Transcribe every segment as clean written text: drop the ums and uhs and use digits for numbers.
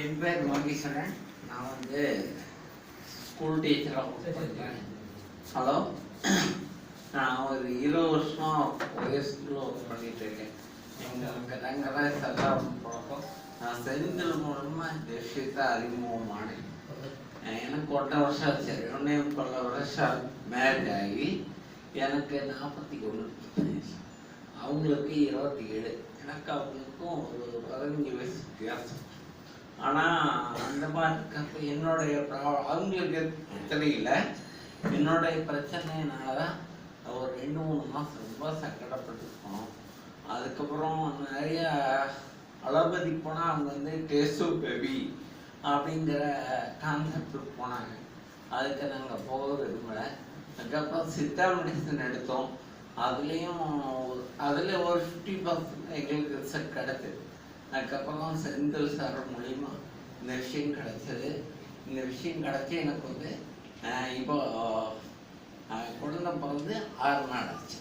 என் பேர் மகேஸ்வரன். நான் வந்து ஸ்கூல் டீச்சராக பண்ணுறேன். ஹலோ, நான் ஒரு 20 வருஷம் வயசுக்குள்ள ஒர்க் பண்ணிட்டு இருக்கேன். எங்களுக்கு நாங்கள் தான் சதாரம் பழக்கம். நான் செந்தில் மூலமாக இந்த விஷயத்தை அறிமுகமானேன். எனக்கு 1.5 வருஷம் ஆச்சு. 1.5 வருஷம் மேரேஜ் ஆகி எனக்கு 41, அவங்களுக்கு 27. எனக்கு அவங்களுக்கும் ஒரு 15 வயசு வித்தியாசம். ஆனால் அந்த மாதிரி என்னுடைய அவங்களுக்கு பிரச்சனை இல்லை. என்னுடைய பிரச்சனைனால தான் ஒரு 2-3 மாதம் ரொம்ப சங்கடப்பட்டுருக்கோம். அதுக்கப்புறம் நிறைய அலோபதி போனால் அவங்க வந்து டேஸ்டோ பேபி அப்படிங்கிற கான்செப்டுக்கு போனாங்க. அதுக்கு நாங்கள் போக விரும்பலை. அதுக்கப்புறம் சித்தா மெடிசன் எடுத்தோம். அதில் ஒரு 50% எங்களுக்கு ரிசல்ட் கிடைச்சது. அதுக்கப்புறம் செந்தில் சார் மூலிமா இந்த விஷயம் கிடைச்சது. இந்த விஷயம் கிடைச்சி எனக்கு வந்து இப்போ குழந்தை பிறந்து 6 நாள் ஆச்சு.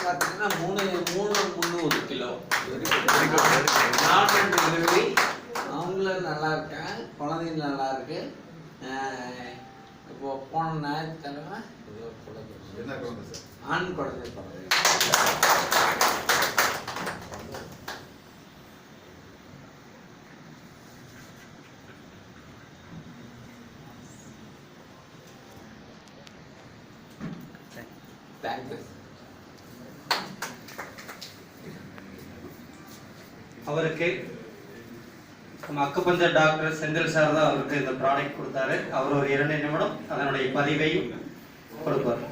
பார்த்தீங்கன்னா 300 கிலோ. Normal delivery. அவங்களும் நல்லா இருக்கேன், குழந்தைங்க நல்லா இருக்கு. இப்போ போன ஞாயிற்றுக்கிழமை ஆண் குழந்தை பிறகு. தேங்க்யூ. அவருக்கு நம்ம அக்குபஞ்சர் டாக்டர் செந்தில் சார் தான் அவருக்கு இந்த ப்ராடக்ட் கொடுத்தாரு. அவர் ஒரு 2 நிமிடம் அதனுடைய பதிவையும் கொடுப்பார்.